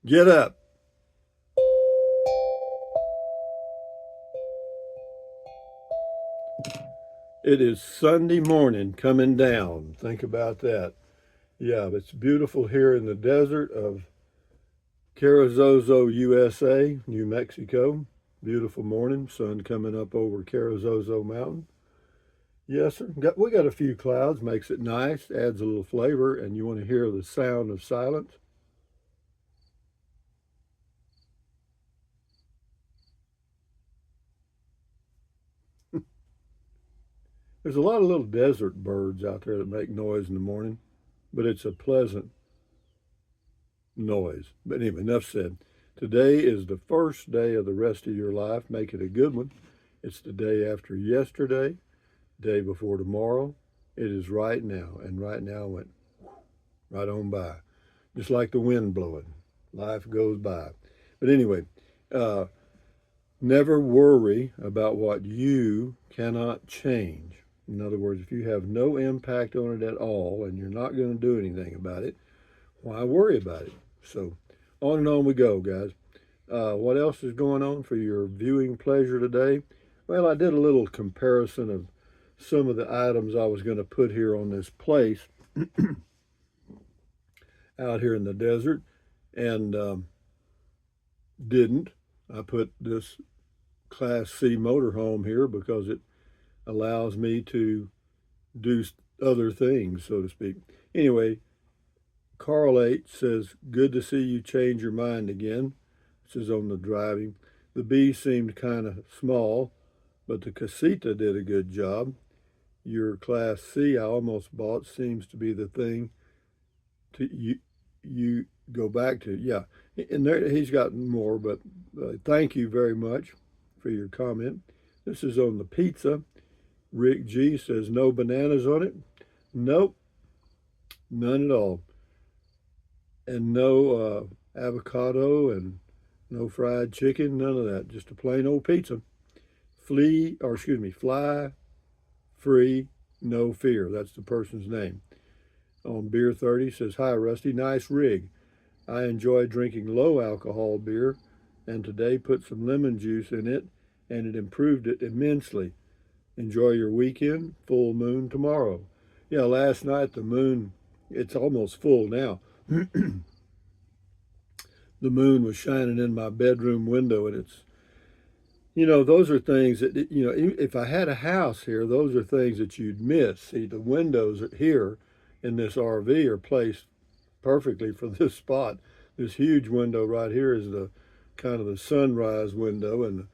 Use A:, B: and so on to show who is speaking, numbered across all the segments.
A: Get up. It is Sunday morning coming down. Think about that. Yeah, it's beautiful here in the desert of Carrizozo, USA, New Mexico. Beautiful morning, sun coming up over Carrizozo Mountain. Yes, sir. We got a few clouds, makes it nice, adds a little flavor, and you want to hear the sound of silence. There's a lot of little desert birds out there that make noise in the morning, but it's a pleasant noise. But anyway, enough said. Today is the first day of the rest of your life. Make it a good one. It's the day after yesterday, day before tomorrow. It is right now, and right now went right on by, just like the wind blowing. Life goes by. But anyway, uh, never worry about what you cannot change. In other words, if you have no impact on it at all and you're not going to do anything about it, why worry about it? So, on and on we go, guys. What else is going on for your viewing pleasure today? Well, I did a little comparison of some of the items I was going to put here on this place out here in the desert and didn't. I put this Class C motorhome here because it allows me to do other things, so to speak. Anyway, Carl H says, "Good to see you change your mind again." This is on the driving. The B seemed kind of small, but the casita did a good job. Your Class C I almost bought seems to be the thing to you go back to. Yeah, and there he's got more, but thank you very much for your comment. This is on the pizza. Rick G says no bananas on it. Nope, none at all, and no avocado and no fried chicken, none of that. Just a plain old pizza. Fly free, no fear. That's the person's name. On Beer 30 says, "Hi, Rusty. Nice rig. I enjoy drinking low alcohol beer and today put some lemon juice in it and it improved it immensely. Enjoy your weekend. Full moon tomorrow." Yeah, last night the moon, it's almost full now. The moon was shining in my bedroom window and those are things that, if I had a house here, those are things that you'd miss. See, the windows here in this RV are placed perfectly for this spot. This huge window right here is the kind of the sunrise window, and the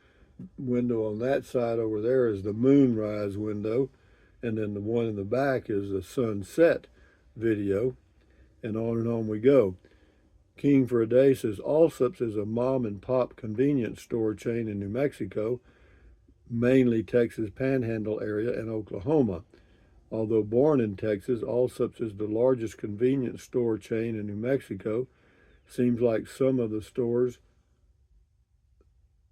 A: window on that side over there is the moonrise window, and then the one in the back is the sunset video, and on we go. King for a Day says Allsup's is a mom and pop convenience store chain in New Mexico, mainly Texas Panhandle area and Oklahoma. Although born in Texas, Allsup's is the largest convenience store chain in New Mexico. Seems like some of the stores,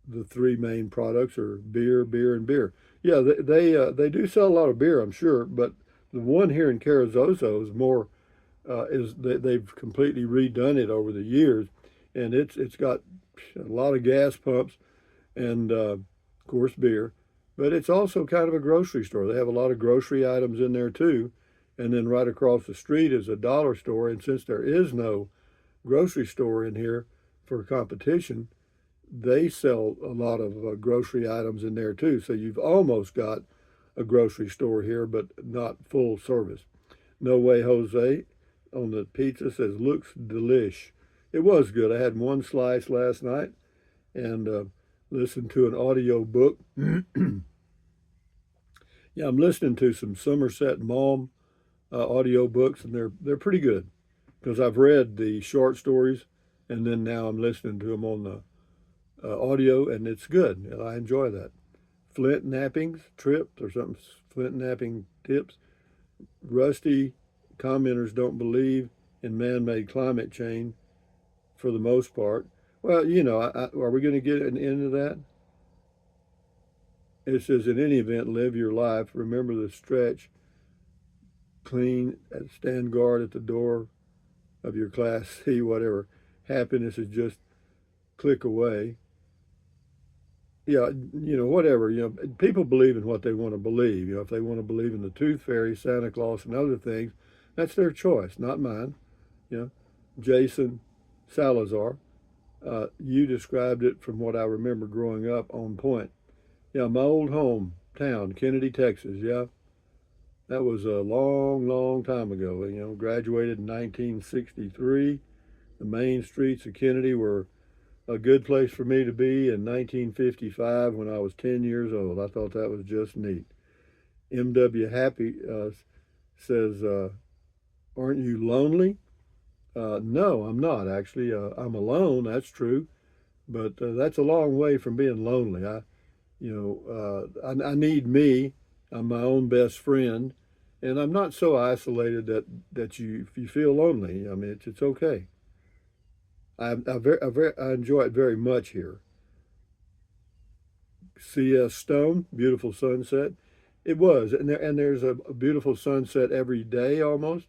A: the three main products are beer, beer, and beer. Yeah, they do sell a lot of beer, I'm sure, but the one here in Carrizozo is more they've completely redone it over the years, and it's got a lot of gas pumps and of course beer, but it's also kind of a grocery store. They have a lot of grocery items in there too, and then right across the street is a dollar store. And since there is no grocery store in here for competition, they sell a lot of grocery items in there too. So you've almost got a grocery store here, but not full service. No Way Jose on the pizza says looks delish. It was good. I had one slice last night and listened to an audio book. Yeah, I'm listening to some Somerset Maugham audio books, and they're pretty good because I've read the short stories, and then now I'm listening to them on the audio, and it's good. And I enjoy that. Flint nappings, trips, or something. Flint napping tips. Rusty commenters don't believe in man-made climate change for the most part. Well, are we going to get an end of that? It says, in any event, live your life. Remember the stretch, clean, stand guard at the door of your Class C, whatever. happiness is just click away. Yeah, whatever. People believe in what they want to believe. If they want to believe in the Tooth Fairy, Santa Claus, and other things, that's their choice, not mine. You know, Jason Salazar, you described it from what I remember growing up on point. Yeah, my old hometown, Kennedy, Texas. Yeah, that was a long, long time ago. Graduated in 1963. The main streets of Kennedy were a good place for me to be in 1955 when I was 10 years old. I thought that was just neat. M.W. Happy says, aren't you lonely? No, I'm not actually. I'm alone, that's true, but that's a long way from being lonely. I need me. I'm my own best friend, and I'm not so isolated that if you feel lonely, I mean, it's okay. I enjoy it very much here. C.S. Stone, beautiful sunset. It was, and there's a beautiful sunset every day almost,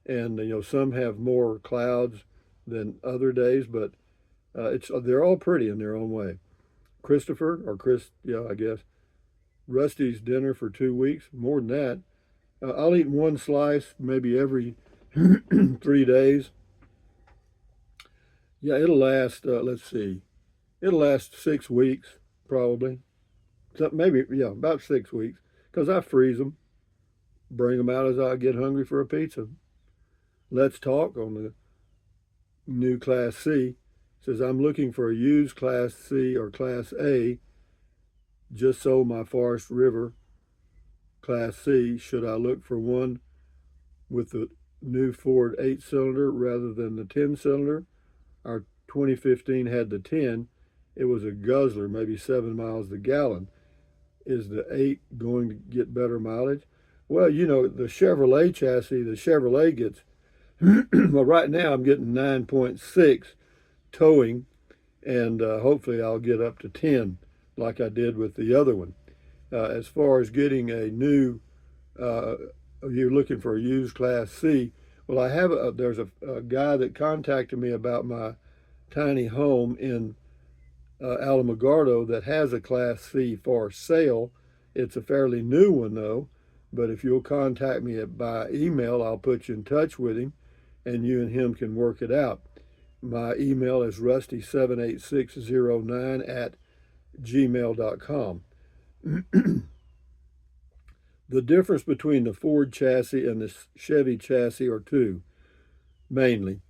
A: and some have more clouds than other days, but they're all pretty in their own way. Christopher or Chris, yeah, I guess. Rusty's dinner for 2 weeks, more than that. I'll eat one slice maybe every 3 days. Yeah, it'll last. Let's see, it'll last 6 weeks probably. So maybe yeah, about 6 weeks because I freeze them, bring them out as I get hungry for a pizza. Let's talk on the new Class C. Says I'm looking for a used Class C or Class A. Just sold my Forest River Class C. Should I look for one with the new Ford 8-cylinder rather than the 10-cylinder? Our 2015 had the 10. It was a guzzler, maybe 7 miles a gallon. Is the 8 going to get better mileage? Well, the Chevrolet chassis, the Chevrolet gets, well, right now I'm getting 9.6 towing, and hopefully I'll get up to 10 like I did with the other one. As far as getting a new, you're looking for a used Class C. Well, there's a guy that contacted me about my tiny home in Alamogordo that has a Class C for sale. It's a fairly new one though, but if you'll contact me by email, I'll put you in touch with him, and you and him can work it out. My email is rusty78609@gmail.com. The difference between the Ford chassis and the Chevy chassis are two, mainly.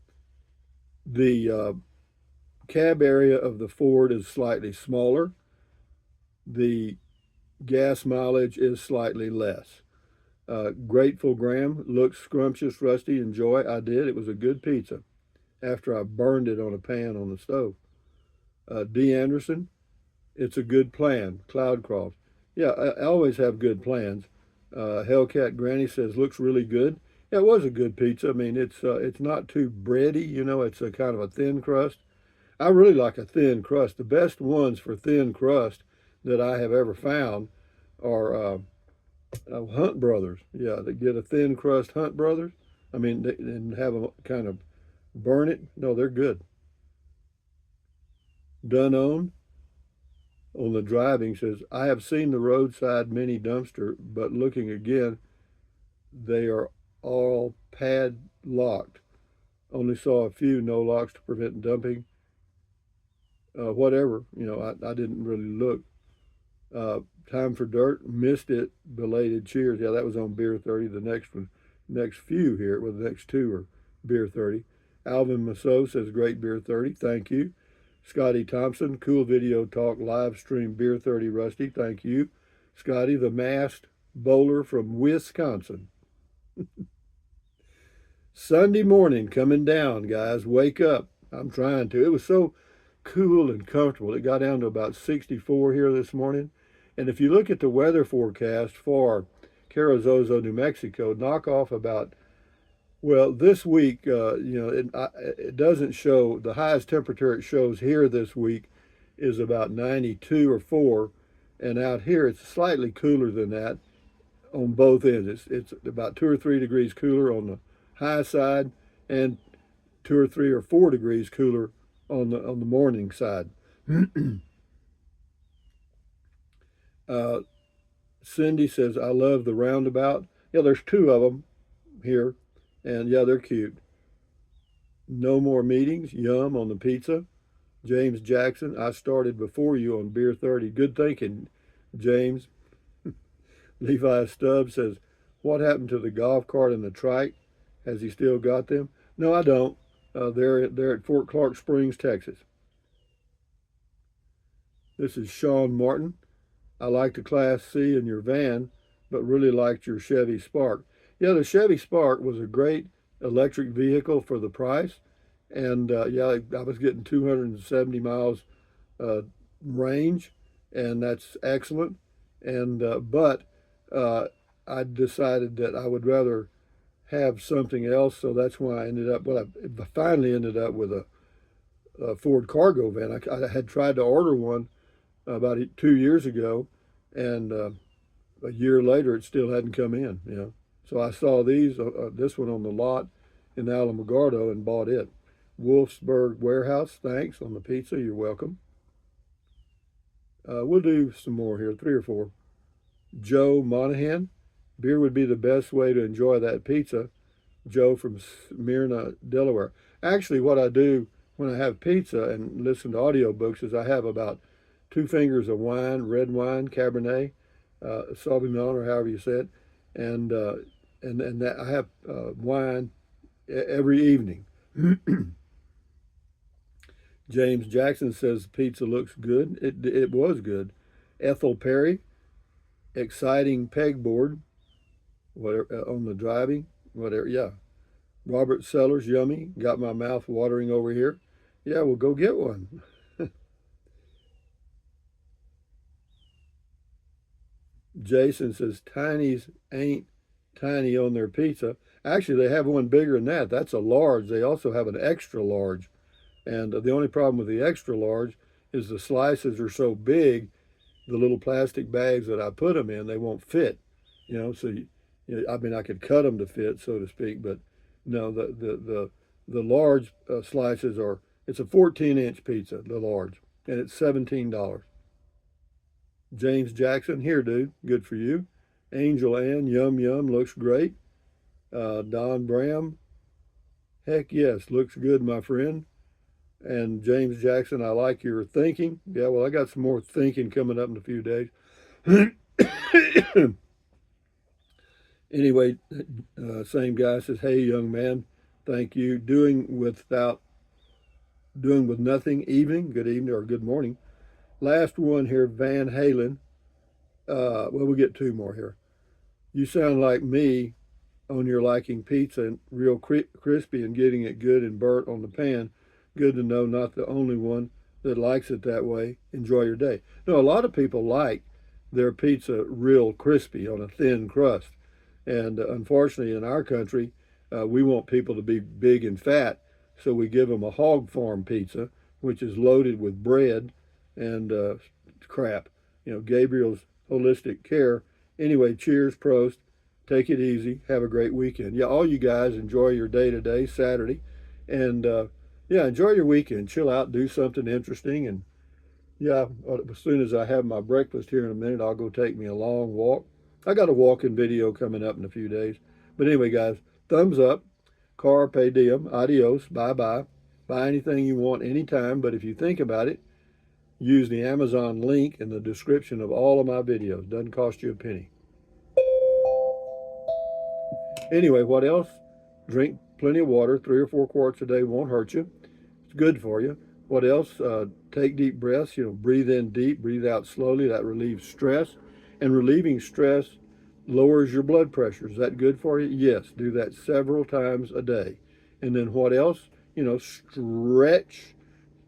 A: The cab area of the Ford is slightly smaller. The gas mileage is slightly less. Grateful Graham, looks scrumptious, Rusty. Enjoy. I did. It was a good pizza after I burned it on a pan on the stove. D. Anderson, it's a good plan. Cloudcroft. Yeah, I always have good plans. Hellcat Granny says looks really good. Yeah, it was a good pizza. I mean, it's not too bready. It's a kind of a thin crust. I really like a thin crust. The best ones for thin crust that I have ever found are Hunt Brothers. Yeah, they get a thin crust Hunt Brothers. I mean, and have them kind of burn it. No, they're good. Done on the driving says, I have seen the roadside mini dumpster, but looking again, they are all padlocked. Only saw a few no locks to prevent dumping. Whatever, I didn't really look. Time for Dirt, missed it, belated cheers. Yeah, that was on Beer 30. The next few here, well, the next two are Beer 30. Alvin Masso says, great Beer 30, thank you. Scotty Thompson, cool video talk, live stream Beer 30 Rusty, thank you. Scotty, the masked bowler from Wisconsin. Sunday morning coming down, guys, wake up. I'm trying to. It was so cool and comfortable. It got down to about 64 here this morning. And if you look at the weather forecast for Carrizozo, New Mexico, knock off about, well, this week, it doesn't show, the highest temperature it shows here this week is about 92 or 4. And out here, it's slightly cooler than that on both ends. It's about 2 or 3 degrees cooler on the high side and 2 or 3 or 4 degrees cooler on the morning side. Cindy says, I love the roundabout. Yeah, there's 2 of them here, and yeah, they're cute. No more meetings, yum on the pizza. James Jackson, I started before you on Beer 30. Good thinking, James. Levi Stubbs says, what happened to the golf cart and the trike? Has he still got them? No, I don't. They're at Fort Clark Springs, Texas. This is Sean Martin. I like the Class C in your van, but really liked your Chevy Spark. Yeah, the Chevy Spark was a great electric vehicle for the price. And yeah, I was getting 270 miles range, and that's excellent. And but I decided that I would rather have something else, so that's why I ended up. Well, I finally ended up with a Ford cargo van. I had tried to order one about 2 years ago, and a year later it still hadn't come in. You know, so I saw this one on the lot in Alamogordo and bought it. Wolfsburg Warehouse, thanks on the pizza. You're welcome. We'll do some more here, 3 or 4. Joe Monahan, beer would be the best way to enjoy that pizza. Joe from Smyrna, Delaware. Actually, what I do when I have pizza and listen to audiobooks is I have about 2 fingers of wine, red wine, Cabernet, Sauvignon, or however you say it, and that I have wine every evening. James Jackson says pizza looks good. It was good. Ethel Perry, exciting pegboard, whatever on the driving, whatever. Yeah. Robert Sellers, yummy. Got my mouth watering over here. Yeah, well, go get one. Jason says Tiny's ain't tiny on their pizza. Actually, they have one bigger than that. That's a large. They also have an extra large. And the only problem with the extra large is the slices are so big, the little plastic bags that I put them in, they won't fit. You know, so I mean, I could cut them to fit, so to speak, but no, the large slices are. It's a 14-inch pizza, the large, and it's $17. James Jackson, here, dude, good for you. Angel Ann, yum yum, looks great. Don Bram, heck yes, looks good, my friend. And James Jackson, I like your thinking. Yeah, well, I got some more thinking coming up in a few days. Anyway, same guy says, hey, young man, thank you. Doing with nothing, evening, good evening, or good morning. Last one here, Van Halen. Well, we'll get 2 more here. You sound like me on your liking pizza and real crispy and getting it good and burnt on the pan. Good to know, not the only one that likes it that way. Enjoy your day. No, a lot of people like their pizza real crispy on a thin crust. And unfortunately, in our country, we want people to be big and fat. So we give them a hog farm pizza, which is loaded with bread and crap. You know, Gabriel's Holistic Care. Anyway, cheers, prost. Take it easy. Have a great weekend. Yeah, all you guys enjoy your day today, Saturday. And yeah, enjoy your weekend. Chill out, do something interesting. And yeah, as soon as I have my breakfast here in a minute, I'll go take me a long walk. I got a walking video coming up in a few days. But anyway, guys, thumbs up. Carpe diem. Adios. Bye-bye. Buy anything you want anytime. But if you think about it, use the Amazon link in the description of all of my videos. Doesn't cost you a penny. Anyway, what else? Drink plenty of water. 3 or 4 quarts a day won't hurt you. It's good for you. What else? Take deep breaths. You know, breathe in deep, breathe out slowly. That relieves stress. And relieving stress lowers your blood pressure. Is that good for you? Yes. Do that several times a day. And then what else? You know, stretch,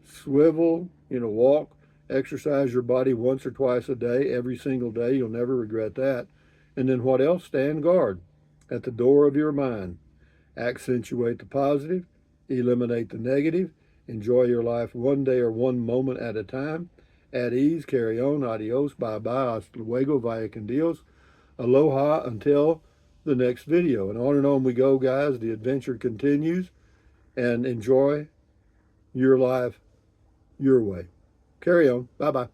A: swivel, you know, walk, exercise your body once or twice a day, every single day. You'll never regret that. And then what else? Stand guard at the door of your mind. Accentuate the positive, eliminate the negative, enjoy your life one day or one moment at a time. At ease, carry on, adios, bye-bye, hasta luego, vaya con Dios, aloha until the next video. And on we go, guys. The adventure continues. and enjoy your life your way. Carry on. Bye bye.